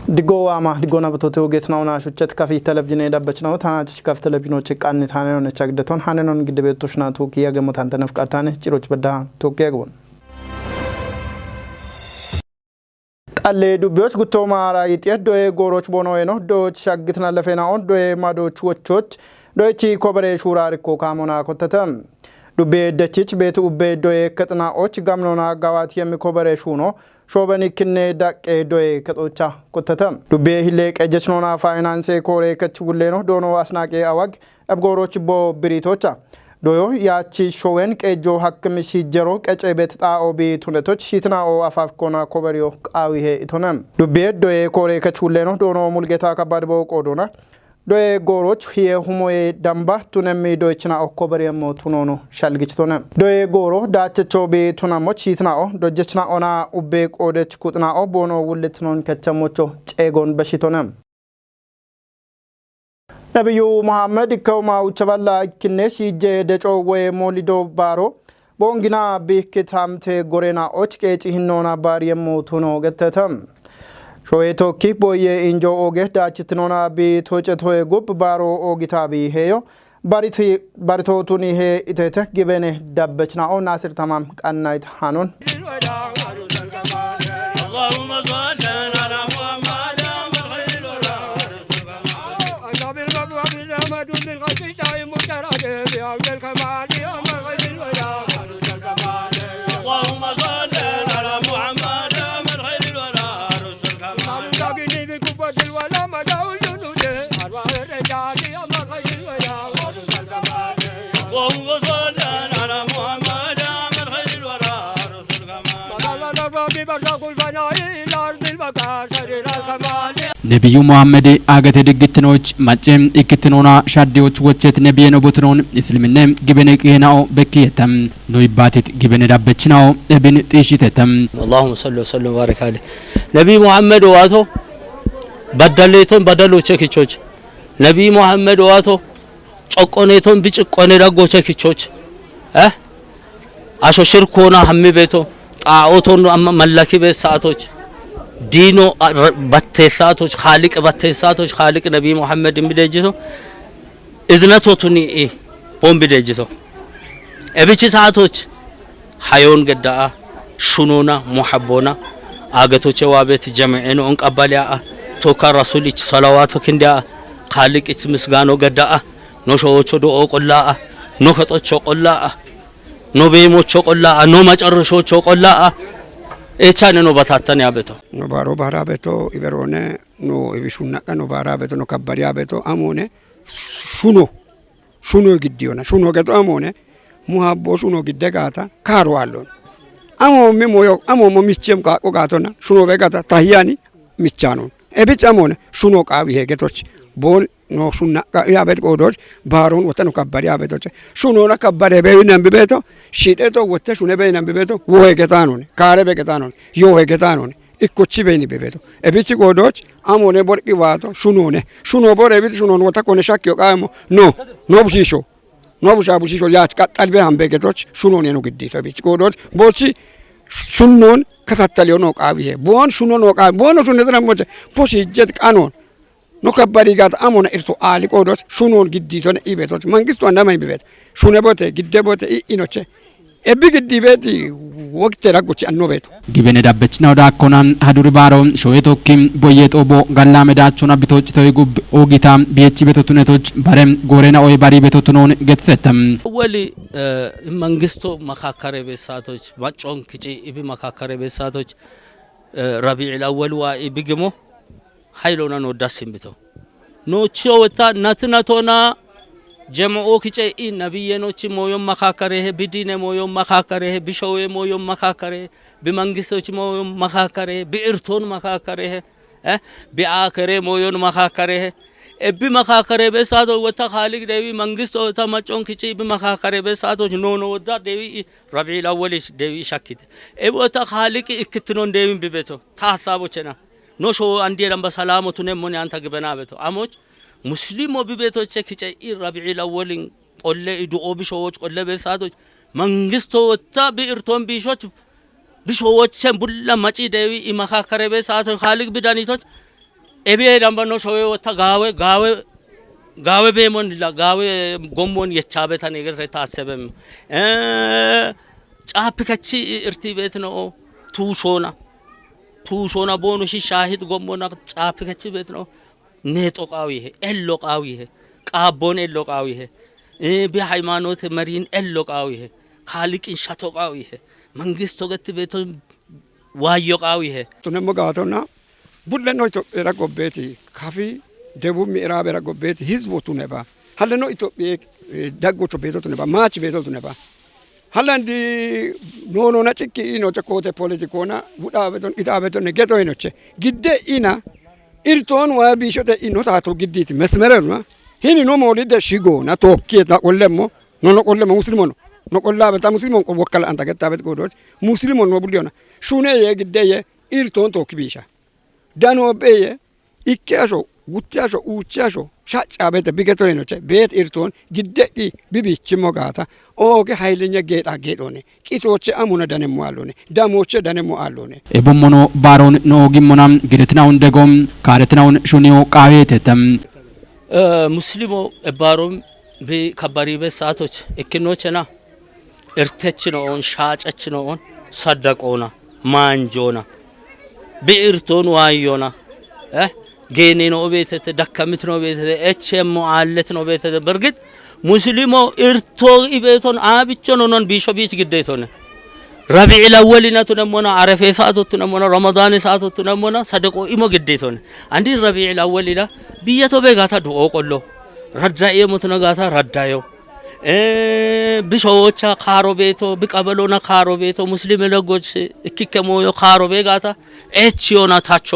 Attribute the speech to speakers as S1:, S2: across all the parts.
S1: Digo ama digona batoto getnauna shuchet kafi televizhiino edabachnaw tanach kaf televizhiino chiqan taneon chagdeton hanenon gidebetoshna tokiya gemotan tanafqartane chiroch bada tokiya gon alle dubyoch gutoma ara yitiedo e goroch bono eno do chagitna lefena on do e madoch wochoch do chi kobere shurar ko kamona kotatam dubbe dechich betu ubbe do e katna och gamnona gawat yemi kobere shuno shobani kinne daqe doye katocha kotatam dubbe hilek ejechnona finance kore kachuleno dono asnaqe awag abgoroch bo biritocha doyo yachi showen qejo hakkemi shijero qecebet taao bi tunetoch shitna o afaf kona koberio qawihe itonam dubbe doye kore kachuleno dono mulgeta kabadbo qodona doye goroch hiye humoye damba tunemi doychna o koberiyamo tunono shalgichtonam doye goro dachecho bi tunamo chitna o dojechna ona ubbe qodech kutna o bono wulitnon kachamocho cegon bashitonam Nabiyu Muhammad kawma uchaballa kinneshi je deco we molido baro bongina bikitamte gorena ochke chihinona bariyamo tuno gatatam Shoeto kiboye injo oge dachitnona bi toche toye gub baro ogitabi heyo barito tuni he itete gibene dabbechna o nasir tamam kannait Haanoo Allahumma salli ala Muhammad
S2: ነብዩ መሐመድ አገተ ድግትኖች ማጨም እክትኖና ሻዲዎች ወቸት ነብዩ ነቦትኖን እስልምና ግበነቀናው በከየተም ኖይባቲት ግበነዳበችናው እብን ጥሽተተም
S3: اللهم صل وسلم وبارك عليه ነብዩ መሐመድ ዋቶ በደሌቶን በደሎች ኪቾች ነብዩ መሐመድ ዋቶ ጮቆኔቶን ቢጭቆኔ ዳጎች ኪቾች አሾ ሽርኮና ሐምቤቶ ጣዖቶን መላኪ በሰዓቶች ዲኖ በተሳቶች ኻሊቅ በተሳቶች ኻሊቅ ነብዩ መሐመድ ምደጅቶ እዝነቶቱኒ ቦምብ ደጅቶ እብቺ ሰዓቶች ሃዮን ገዳ ሹኖና ሙሐቦና አገቶች ዋቤት ጀምዒኖ እንቀበልያ ቶካ ረሱልች ሰላዋቱ ክንዲያ ኻሊቅች ምስጋኖ ገዳ ኖሾዎቹ ዶኦ ቆላ ኖኸጦች ቆላ ኖቤሞች ቆላ ኖ መጨረሾች ቆላ Echane no batatan yabeto
S4: no baro barabeto iberone no ibishunna no barabeto no kabbariyabeto amone shuno giddiona shuno geto amone muhabbo shuno giddegata karo allon amo mischem ka ogatona shuno begata tahiyani michanon ebich amone shuno qawi hegetoch bon no sunna yabet qodoch baron wotano kabbariyabeto shuno na kabbare bewinan bibeto shideto wotte shune bewinan bibeto wo hegetanon kare begetanon yo hegetanon ikkochi beni bibeto ebichi qodoch amone borqi wato shuno bore ebit shuno wota kone shakyo qamo no bushisho yach qatalbe hambegetoch shuno ne no giddito ebichi qodoch bochi sunnon katattalyo no qawihe bon shuno no qawi bon shuno tanamoche posi jet qanon no kabbari gat amona irto ali qodos shunon gidditone ibetot mangistu andamay bibet shune bote gidde bote inoche ebbi giddi beti waqte ragochi annobeto
S2: gibene dabbechna odakona hadur baro shoetokim boyetobo galamedachona bitoch toygub ogita biyechi betotunetoch barem gorena oy bari betotunon getsetam
S3: wali mangisto makakare besatoch machon kici ibi makakare besatoch rabi'il awwal wa ibigmo ሃይሎና ነው ዳስምብተው ኖቾታ ናትናቶና ጀማኦ ኪጨ ነብየኖች ሞዮ መካከረ ቢዲነ ሞዮ መካከረ ቢሾዌ ሞዮ መካከረ በመንግስቶች ሞዮ መካከረ በእርቶን መካከረ ቢአከረ ሞዮን መካከረ እብ መካከረ በሳዶ ወታ ኻሊቅ ደዊ መንግስቶ ተማጮን ኪጨ በመካከረ በሳዶች ኖኖ ወዳ ደዊ ረቢዕ አወልሽ ደዊ ሻኪት እቦታ ኻሊቅ እክትኖን ደዊ ቢበቶ ታሳቦችና ኖሾ አንዴ ለምባ ሰላሞቱ ነሞን አንተ ግበና በቶ አሞች ሙስሊሞ ቢቤቶች ከጨይ ረቢዕ አወልን ቆለ ኢዱኦ ቢሾዎች ቆለ በሳዶች መንግስቶ ወታ በእርቶን ቢሾች بشوات سنبلا ماتي داوي إما خاكرة بس عاد خالق بدانيتوت ኤቢኤ ደምበኖ ሾዌ ወታ ጋዌ ቤሞን ላ ጋዌ ጎሞን የቻበታ ነገር ታሰበም ጫፕ ከቺ እርቲ ቤት ነው ቱሾና ቦኑ ሻሂድ ጎሞና ጫፕ ከቺ ቤት ነው ኔጦቃዊ ይሄ ኤሎቃዊ ይሄ ቃቦን ኤሎቃዊ ይሄ በሃይማኖት መሪን ኤሎቃዊ ይሄ ካልቂን ሻቶቃዊ ይሄ መንግስት ወገት ቤት ዋዮቃዊ ይሄ
S4: ቱነሞ ጋቶና ቡለኖ ኢትዮጵያ ረጎቤቲ ካፊ ደቡብ ምዕራብ ረጎቤቲ ህዝቦቱ ነባ ሀለኖ ኢትዮጵያ ዳጎቾ ቤቶቱ ነባ ማች ቤቶቱ ነባ ሀላንዲ ኖኖ ነጭቂ ነው ጨኮቴ ፖለቲኮና ቡዳ ቤቶን ኢታ ቤቶን ገቶ ይኖቼ ግዴ ኢና ኢርቶን ዋቢሾተ ኢኖ ታቶ ግዲት መስመረና ሂኒ ኖ ሞሊደ ሽጎና ቶኪታ ቆለሞ ኖኖ ቆለሞ ሙስሊሞ ነው ቆላ በታ ሙስሊሞ ወከለ አንተ ገታ ቤት ጎዶች ሙስሊሞ ነው ቡዲዮና ሹኔ የግዴየ ኢርቶን ቶክቢሻ ዳኖቤየ ኢኬሾ ጉቲያሾ ኡቻሾ ሻጫ ቤት ቢገቶ ይኖቼ ቤት ኢርቶን ግዴቂ ቢቢችሞ ጋታ ኦጌ ኃይለኛ ጌጣ ጌጦኔ ቂቶቼ አሙነ ደነሞ አሎኔ ዳሞቼ ደነሞ አሎኔ
S2: ኤቦሞኖ ባሮን ኖጊሞናም ግደትናውን ደጎም ካረትናውን ሹኒዮ ቃቤተተም
S3: ሙስሊሞ ባሮም በከባሪ በሳቶች እክኖችና እርተች ነው ሻጨች ነው ሰደቆና ማንጆና በኢርቶን ዋዮና ጌኔ ነው ቤተተ ደከምት ነው ቤተተ ኤችኤም አለት ነው ቤተተ በርግጥ ሙስሊሞ ኢርቶ ኢቤቶን አብቾ ነውን ቢሾ ቢች ግዴቶነ ረቢዕ ለወሊነቱ ነሞና አረፈ ሰዓቶቱ ነሞና ረመዳን ሰዓቶቱ ነሞና ሰደቆ ኢሞ ግዴቶነ አንዲ ረቢዕ ለወሊላ ቢየቶ በጋታ ዱኦ ቆሎ ረዳዬ ሞት ነጋታ ረዳዮ ቢሾዎቻ ካሮ ቤቶ ቢቀበሎና ካሮ ቤቶ ሙስሊም ለጎች እክከሞዮ ካሮ ቤጋታ ኤችዮና ታቾ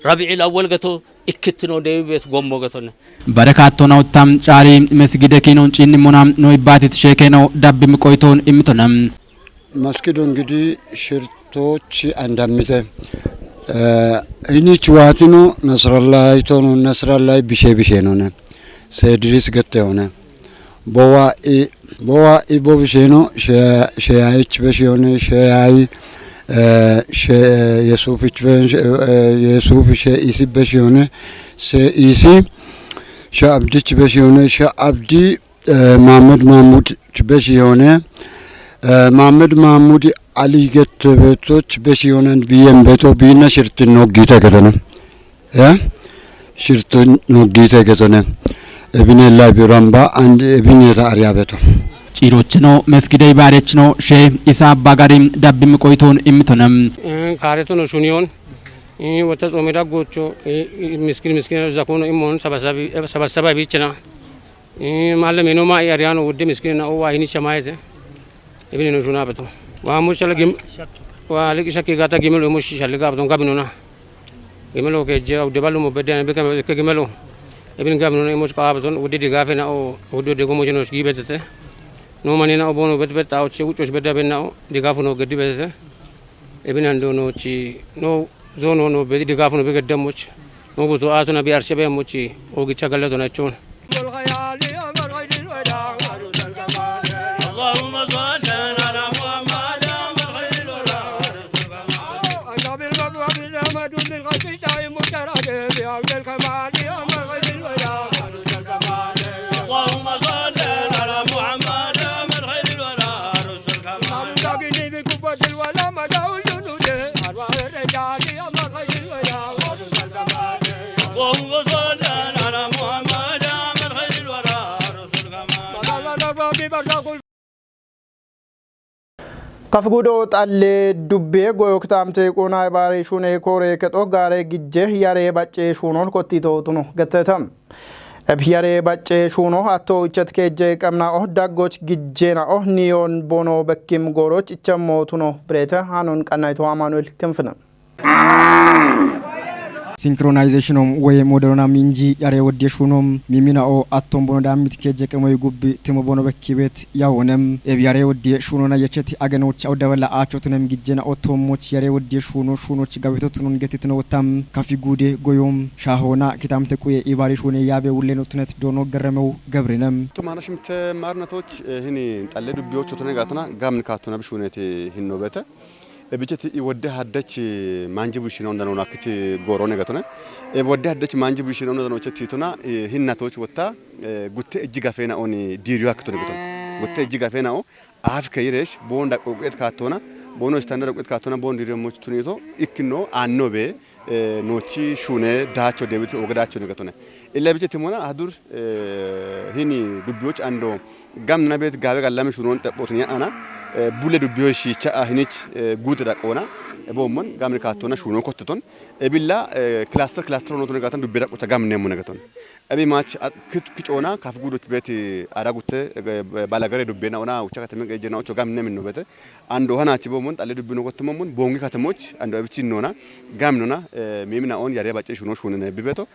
S3: ረቢዕ ለወል ገቶ እክትኖ ደይቤት ጎሞ ገቶነ
S2: በረካቶና ወጣም ጫሪ መስጊደ ኪኖን ጪንሞና ነው ይባቲት ሸከነው ዳብም ቆይቶን እምቶነም
S5: መስጊዱ እንግዲህ ሽርቶች አንዳምተ እኒች ዋቲኖ ነስራላይ ቶኖ ነስራላይ ቢሼ ነውነ ሰድሪስ ገተውነ ቦዋ ኢቦ ቢሼኖ ሸያይች በሽዮነ ሸያይ የሱፍ ሸኢሲ በሽዮነ ሸኢሲ ሸአብዲች በሽዮነ ሸአብዲ ማሙድ በሽዮነ ማመድ ማሙድ አሊ ገት ቤቶች በሽዮነን ቢየም ቤቶ ቢና ሽርት ኖጊተ ገተነ ሽርት ኖጊተ ገተነ እብነ ላቢራምባ አንድ እብነ ታሪያ ቤቶ
S2: ጪሮች ነው መስጊደ ይባረች ነው ሼህ ኢሳ አባጋሪም ዳብም ቆይቶን እምቶነም
S6: ካሬቶ ነው ሹኒዮን ወተ ጾሜዳ ጎቾ ምስኪን ዘኮኖ ኢሞን ሰበሰባ ቢችና ማለም ነው ማ ያሪያኖ ወደ ምስኪን ነው ዋይኒ ሸማይተ እብነ ነው ሹና በቶ ዋሙሽ ለግም ዋልቂ ሸኪ ጋታ ግመሎ ሙሽ ሸልጋ በቶን ጋብኑና ግመሎ ከጀ አውደባሉ ሞበደና በከመ ከግመሎ እብነ ጋብኑና ሙሽ ቃበቶን ወደ ድጋፈና ወደ ደጎሞች ነው ጊበተተ ኖ ማኔና ኦቦኖ በትበጣዎች ውጮች በዳበናው ድጋፉ ነው ገዲ በተ እብነ እንደሆነች ኖ ዞኖ ነው በዚህ ድጋፉ ነው በገደሞች ነው ጉዞ አቱና ቢአርቸ በሞች ኦግቻ ገለቶ ናቸው
S1: ከፍጉዶ ጣሌ ዱቤ ጎዮክታምቴ ቆና ባሬ ሹኔ ኮሬ ከጦ ጋሬ ግጄ ያሬ ባጬ ሹኖን ኮቲቶቱ ነው ገተተም እብያሬ ባጬ ሹኖ አቶ እቸት ከጄ ቀምናኦ ዳጎች ግጄና ኦ ኒዮን ቦኖ በኪም ጎሮች እቸሞቱ ነው ብሬተ ሃኖን ቀናይቶ አማኑኤል ክንፍነ
S7: ሲንክሮናይዜሽኖም ወይ ሞደርና ሚንጂ ያሬ ወዴሹኖም ሚሚናኦ አቶም ቦኖ ዳሚት ከጀቀመው ጉብ ትሞ ቦኖ በኪቤት ያወነም ያሬ ወዴሹኖና የቸቲ አገኖች አውደበላ አቾትነም ግጄና ኦቶሞች ያሬ ወዴሹኖ ሹኖች ጋቢቶቱን ገቲት ነው ወታም ካፊ ጉዴ ጎዮም ሻሆና ኪታም ተቁየ ኢባሪ ሹኔ ያቤ ውሌኖ ትነት ዶኖ ገረመው ገብርነም
S8: ቱማናሽምተ ማርነቶች ህኒ ጣለ ዱቢዎች ተነጋተና ጋምን ካቱና ብሹኔት ሂኖበተ بيجت يودي هدش مانجي بوشينا عندنا وناكت غورونة قطنا يودي هدش مانجي بوشينا عندنا وشة تيتونا هنا توش وتا قلت إجيكا فينا أوني ديريو أكتوني قطنا قلت إجيكا فينا أو عارف كيرش بون دك وقت كاتونا بونو ستاندر وقت كاتونا بون ديريو موش تونيتو إكنو عنو به نوتشي شونه داتشو ديبيت وقداتشو نقطنا إلا بيجت تمونا هدور هني دبيوش عنده قام نبيت قاعد قلنا شنون تبوتني أنا بوله دبيوش شيء هنيش جود ركونا بومن قام نكاتونا شنو كتتون بيلا كلاستر نوتون قاتن دبيرك وتقام نمونا قاتون أبي ماتش كتونا كاف جودو بيتي أراغوت بالغري دبينا ونا وشكا تمك جنا وشقام نمنو بيته عنده هنا تبومن على دبينو كتمومن بونغي كتموش عنده أبي تشينونا قام نونا ميمنا أون ياري باتش شنو نبيبتو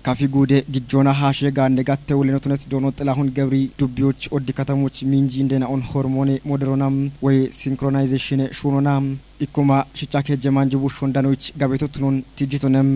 S7: Kafi gude gijona hashe gande gatte wulino tunet donot lahun gabri dubioch oddi katamoch minji indena on hormone moderonam way synchronization shunonam ikuma shichake jemanji bushondanoch gabeto tunun tijitonem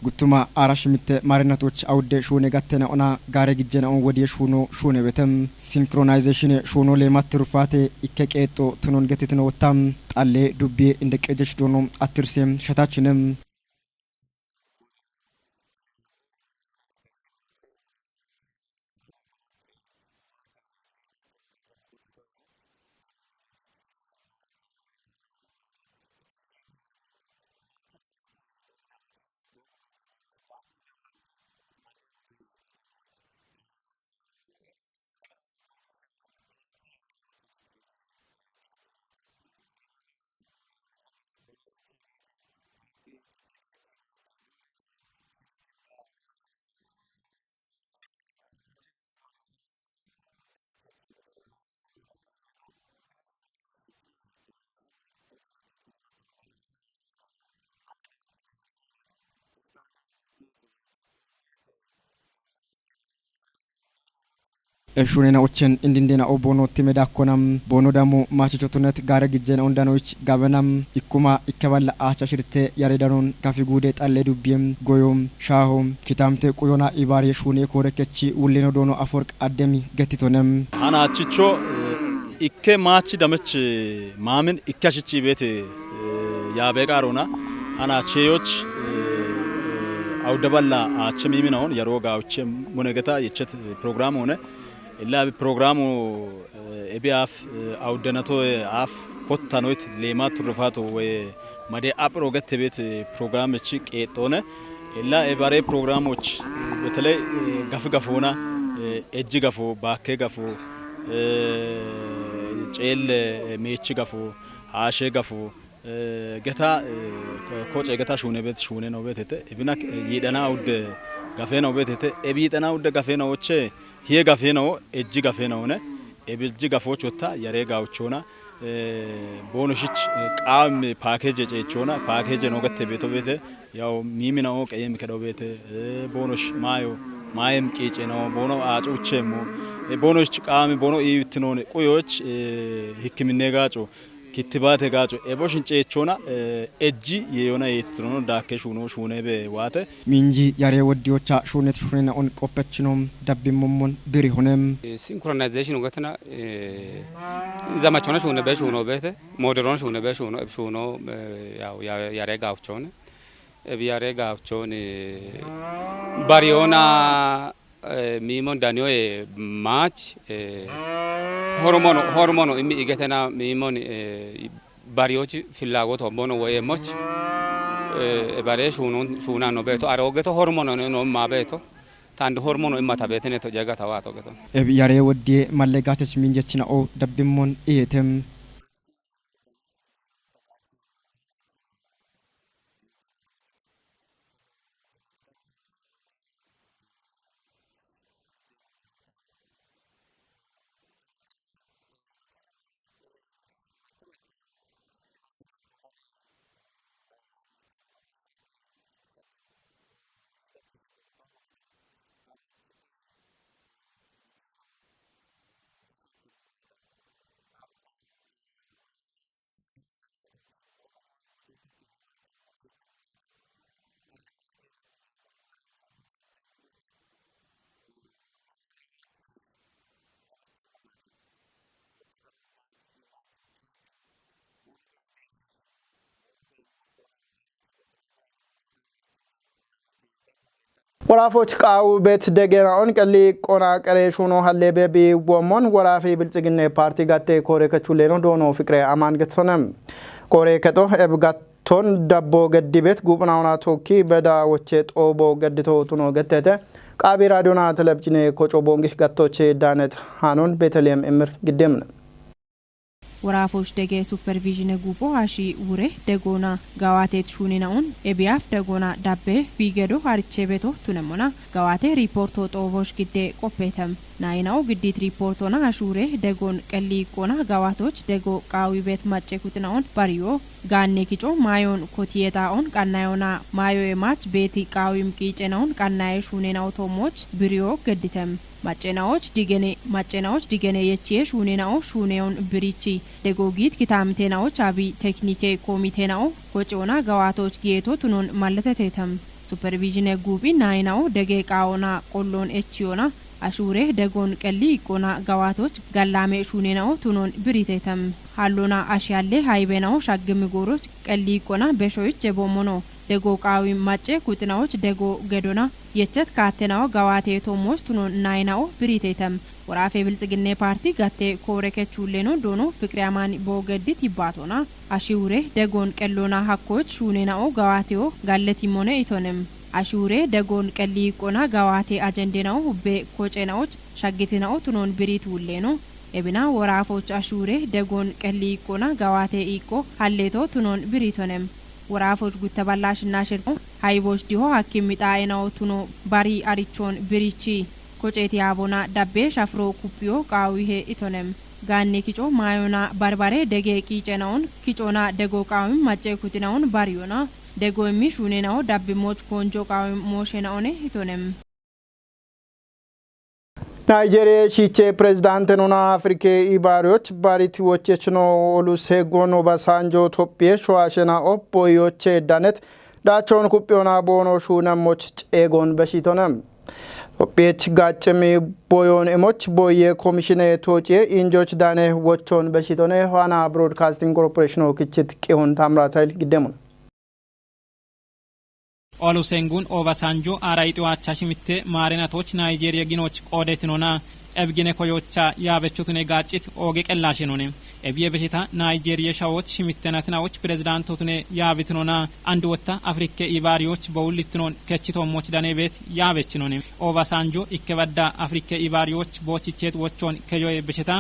S7: gutuma arashimite marinatoch awde shune gattena ona gare gijena on wodi shune betem synchronization shuno le matrufate ikkeqeto tunon getitno wotam alle dubbe inde qejesh donom atirsem shatachinem shunena ochen indindena obono timeda konam bono damo machichotunet gare gijena ondanoch gabanam ikuma ikkaballa acha shirte yaredanon kafi gude talle dubbiem goyom shahom kitamte qoyona ibari shune korekechi wulino dono aforq ademi getitonem
S9: ana chicho ikke machi damech mamin ikkashichi bete yabe qarona ana cheyoch awdaballa achemiminaon yaroga uchem munegata yechet program one إلا ببرنامج أبياف أو دناتو أف كتانويت لما ترفاتو ومادي أبروجت تبيت برنامج شيك إتونه إلا إبارة برنامج بتلاقي غفونا إجي غفو باكي غفو جيل ميتشي غفو عاشي غفو جتا كوتش جتا شونه نوبت هته إبناك يدنا أود غفينا نوبت هته إبيتنا أود غفينا وچه هي غفينا إجي غفينا هونه إبيلجي غفوش وتا ياريغا وچونا بونوشيش قام باكيج جيچونا باكيج نوغت بيتو بيته ياو ميمينا او قيم كدو بيته بونوش مايم قيچنو بونو አጮቼሞ ቦኖች ቃሚ ቦኖ ይትኖን ቆዮች ህክምና ጋጮ kittibaate gaaco eboshin ceechona ejji yeona yetrono daake shuno shunebe waate
S7: minji yare wodiocha shunet shunena on qopechinom dabbimomon biri honem
S6: synchronization gatana zamachona shunebe shuno bete modern shunebe shuno ebshuno yaw yare gaafchone ebi yare gaafchone bariona mimon danio match hormono imi igetena mimon bariochi filagot homono waye moch bare shuna no beto arogeto hormono no ma beto tand hormono imata betene to jaga tawato geto
S7: ebi yare wodie mallegachach minjechina o dabbimon etem
S1: ወራፎች ቃው ቤት ደገናውን ቀሊ ቆና ቀሬሹኖ ሀሌቤ ቢወሞን ወራፊ ብልጽግና ፓርቲ ጋቴ ኮሬ ከቹሌኖ ዶኖ ፍቅሬ አማን ገተሰነም ኮሬ ከቶ ኤብጋቶን ዳቦ ገዲ ቤት ጉብናውና ቶኪ በዳ ወቼ ጦቦ ገድቶ ቱኖ ገተተ ቃቢ ራዲዮና ቴሌቪዥን ኮጮ ቦንጊ ጋቶቼ ዳነት ሃኖን ቤተልሔም እምር ግደምነ
S10: ወራፎች ደገ ሱፐርቪዥን ጉቦ አሺ ውሬ ደጎና ጋዋቴት ሹኒናውን ኤቢያፍ ደጎና ዳቤ ቢገዶ አርቼ ቤቶ ቱነሞና ጋዋቴ ሪፖርቶ ጦቦሽ ግዴ ቆፔተም ናይናው ግዲት ሪፖርቶና አሹሬ ደጎን ቀሊ ቆና ጋዋቶች ደጎ ቃዊ ቤት ማጨኩትናውን ባሪዮ ጋኔ ኪጮ ማዮን ኮቲየታውን ቃናዮና ማዮ የማች ቤቲ ቃዊም ቂጨናውን ቃናየ ሹኔናው ቶሞች ብሪዮ ገድተም ማጨናዎች ዲገኔ የቺሽ ሹኔናው ሹኔውን ብሪቺ ደጎጊት ኪታምቴናዎች አቢ ቴክኒኬ ኮሚቴናው ኮጮና ጋዋቶች ጌቶ ቱኖን ማለተቴተም ሱፐርቪዥን ጉቢ ናይናው ደገቃውና ቆሎን ኤቺዮና አሹሬ ደጎን ቀሊ ቆና ጋዋቶች ጋላሜ ሹኔናው ቱኖን ብሪቴተም ሃሎና አሽያሌ ሃይቤናው ሻግም ጎሮች ቀሊ ቆና በሾይች የቦሞኖ ደጎ ቃዊ ማጨ ኩጥናዎች ደጎ ገዶና የቸት ካቴናው ጋዋቴ ቶሞች ቱኖን ናይናው ብሪቴተም ወራፌ ብልጽግና ፓርቲ ጋቴ ኮሬከቹሌኖ ዶኖ ፍቅሪያማን ቦገዲት ይባቶና አሽውሬ ደጎን ቀሎና ሀኮች ሹኔናው ጋዋቴው ጋለቲ ሞነ ኢቶንም አሹሬ ደጎን ቀሊ ቆና ጋዋቴ አጀንዴናው ሁቤ ኮጨናዎች ሻግቲናው ቱኖን ብሪት ውሌኖ ኤብና ወራፎች አሹሬ ደጎን ቀሊ ቆና ጋዋቴ ኢቆ ሀሌቶ ቱኖን ብሪቶንም ወራፎች ጉተባላሽና ሽርቶ ሃይቦች ዲሆ ሐኪም ሚጣይናው ቱኖ ባሪ አሪቾን ብሪቺ ኮጨቲ አቦና ዳቤ ሻፍሮ ኩፒዮ ቃዊሄ ኢቶንም ጋኔ ኪጮ ማዮና ባርባሬ ደጌ ቂጨናውን ኪጮና ደጎ ቃዊም ማጨ ኩቲናውን ባሪዮና ደጎ የሚሹኔናው ዳብሞች ኮንጆ ቃዊም ሞሼናውኔ ኢቶንም
S1: ናይጄሪያ ሺቼ ፕሬዝዳንት ኖና አፍሪካ ኢባሪዎች ባሪቲ ወቸችኖ ኦሉሴጎን ኦባሳንጆ ኢትዮጵያ ሸዋሸና ኦቦዮቼ ዳነት ዳቾን ኩፒዮና ቦኖ ሹነሞች ጬጎን በሺቶነም ኢትዮጵያች ጋጭሚ ቦዮን እሞች ቦየ ኮሚሽነ ቶጬ ኢንጆች ዳኔ ወቾን በሺቶነ ሃና ብሮድካስቲንግ ኮርፖሬሽን ኦክችት ቂሆን ታምራታይል ግደሙን
S11: ኦሉሴጉን ኦባሳንጆ አራይጡ አቻሽምቴ ማሪናቶች ናይጄሪያ ጊኖች ቆዴትኖና ኤብጊኔ ኮዮቻ ያበቹቱኔ ጋጭት ኦጌ ቀላሽኖኔ ኤብየ በሽታ ናይጄሪያ ሻዎች ሽምተናትናዎች ፕሬዝዳንቶቱኔ ያብትኖና አንድ ወጣ አፍሪካ ኢባሪዎች በውልትኖን ከቺቶሞች ዳኔ ቤት ያበችኖኔ ኦባሳንጆ ይከበዳ አፍሪካ ኢባሪዎች ቦችቼት ወቾን ከዮይ በሽታ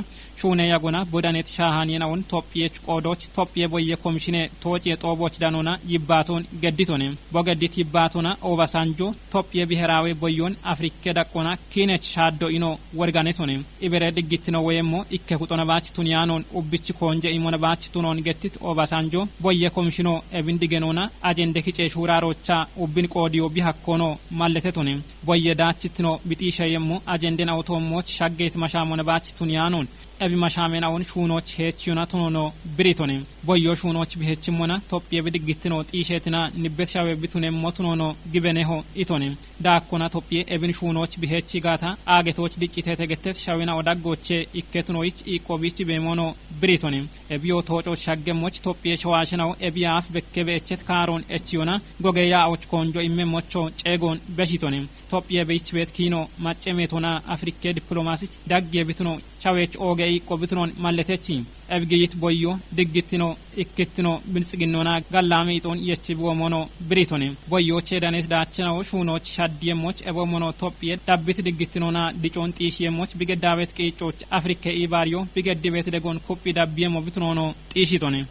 S11: ሹኔ ያጎና ቦዳኔት ሻሃኒናውን ቶፒየች ቆዶች ቶፒየ ቦየ ኮሚሽኔ ቶጭ የጦቦች ዳኖና ይባቶን ገዲቶኔ ቦገዲት ይባቶና ኦባሳንጆ ቶፒየ ብሔራዊ ቦዮን አፍሪካ ዳቆና ኪነች ሻዶ ኢኖ ወርጋኔቶኔ ኢበረ ድግት ነው ወየሞ ይከኩጦና ባች ቱኒያኖን ኡብች ኮንጀ ኢሞና ባች ቱኖን ገቲት ኦባሳንጆ ቦየ ኮሚሽኖ ኤብንዲገኖና አጀንደ ኪጨ ሹራሮቻ ኡብን ቆዲዮ ቢሃኮኖ ማለተቶኔ ቦየ ዳችትኖ ቢጢሸየሞ አጀንደን አውቶሞች ሻገት ማሻሞና ባች ቱኒያኖን ebi mashaamenaawwan shuunoch heechiyuna tunono biritoni boyyo shuunoch bihechimona Itoophiyaa bidigittino xiisheetina nibbet shawe bitune motunono gibeneho itoni daakkona Itoophiyaa ebin shuunoch bihechi gaata aagetoch diccitete gettet shawina odaggoche ikketunoich iqobichi beemono biritoni ebiyo tooco shaggemoch Itoophiyaa shawaashinaw ebiyaaf bekkebe echet kaaron echiyuna gogeya och konjo imme mocho ceegon beshitoni Itoophiyaa beich bet kino maccemetona Afrikke diplomaasich dagge bituno shawech oge iqobitunon malletechi ebgiyit boyyo diggitino ikkettino bilsiginnona gallame iton yechibo mono biritoni boyyo chedanes daachinaw shuunoch shaddiyemoch ebo mono Itoophiyaa dabbit diggittinona dicon xiishiyemoch bigeddaabet qiicoch Afrikke ibaryo bigeddibet degon koppi dabbiyemo bitunono xiishitoni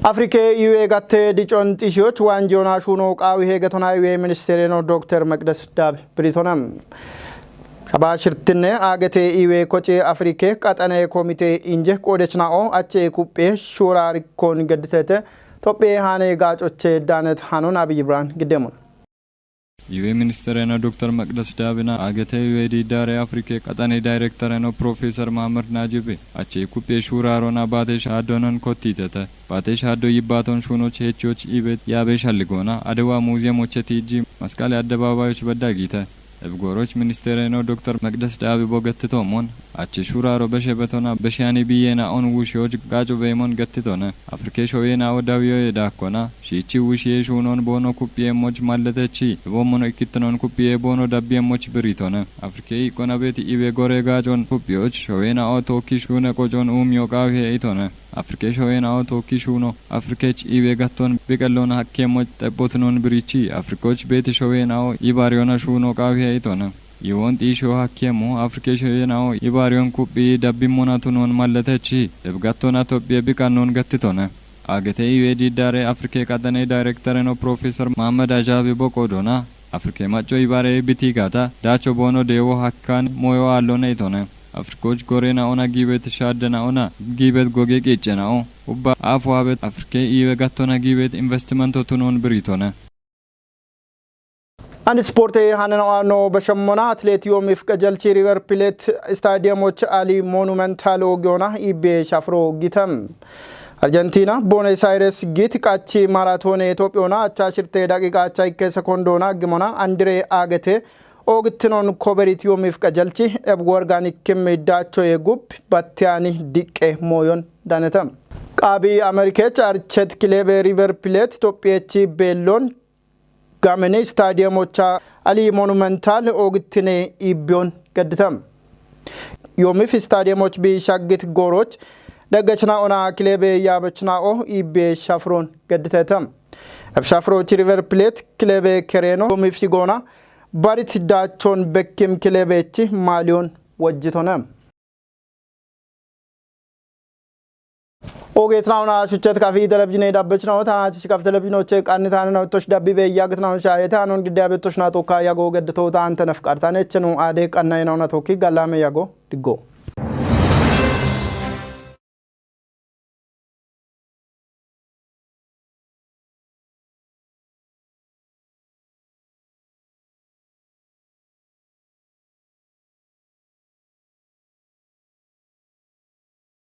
S1: Afrike iwe gatte dicon tishoch wanjona shuno qawi hegatona iwe ministereno Dr. Maqdes Dab Britonam Shabashirtine agate iwe koche Afrike qatane komite inje qodechnao ache kuppe shurar kon gadtete tope hane gacoche danet Haanoo Abiy Ibrahim gidemon
S12: Iwe ministereno Dr. Maqdes Dabina agate iwe didare Afrike qatane directoreno Professor Muhammad Najibe ache kuppe shurarona bate shadonon kotitete bate shado yibaton shunoch hechoch ibet yabe shalgona adewa museum ocheti masqal adebabayoch badagite ebgoroch ministereno Dr. Maqdes Dabi bogettomon achi shuraro beshebetona beshani biyena on wushoj gajo beemon gettitona Afrike shoyena odawiyo edakona shichi wushiye shunon bono kupiye moj malletechi bomono ikitnon kupiye bono dabbiye moj biritona Afrike ikona beti ibe gore gajon kupiyoch shoyena o toki shune kojon umyo qawe itona Afrike shoyena o toki shuno Afrikech ibe gatton bigalona hakke moj tebotnon birichi Afrikoch beti shoyena o ibariona shuno qawe itona Yewont isho hakkemo Afrike shoyena o ibarion kupi dabbi monatunon malletechi ebgattona Itoophiyaa biqannon gattitona agate iwe didare Afrike qatane directoreno Professor Muhammad Ajabi boqodona Afrike macho ibare bitigata dacho bono dewo hakkan moyo allone itone Afrikoch gorena ona gibet shadena ona gibet goge qechena o ubba afwabet Afrike iwe gattona gibet investment tunon biritona
S1: አንድ ስፖርት ሃናኖ በሸሞና አትሌቲዮ ሚፍቀጀልቺ ሪቨር ፕሌት ስታዲየሞች አሊ ሞኑመንታል ኦጊዮና ኢቤ ሻፍሮ ጊተም አርጀንቲና ቦነስ አይረስ ጊት ቃቺ ማራቶን ኢትዮጵያና አቻሽርቴ ዳቂቃ አቻይከ ሰኮንዶና ግሞና አንድሬ አገቴ ኦግትኖን ኮበሪቲዮ ሚፍቀጀልቺ ኤብ ኦርጋኒክ ከመዳቾ የጉብ ባቲያኒ ዲቄ ሞዮን ዳነተም ቃቢ አሜሪካች አርቸት ክሌብ ሪቨር ፕሌት ኢትዮጵያቺ ቤሎን Gamene stadiumocha Ali Monumental ogtine ibyon gadtam Yomif stadiumoch bi shaggit goroch dagachna ona klebe yabachna o ibe shafron gadtetam ab shafroch river plate klebe kereno yomif sigona barit dachon bekkim klebechi malion wajjitonam Ogetnauna suchet kafi televizhiino dabbechna taanach kaf televizhiinoche qannitaana tosh dabbi be yagtnaun shaayeta anon gidabe toshna to ka yago gedto taanta nafqartane chenu ade qannaynauna tokki galame yago diggo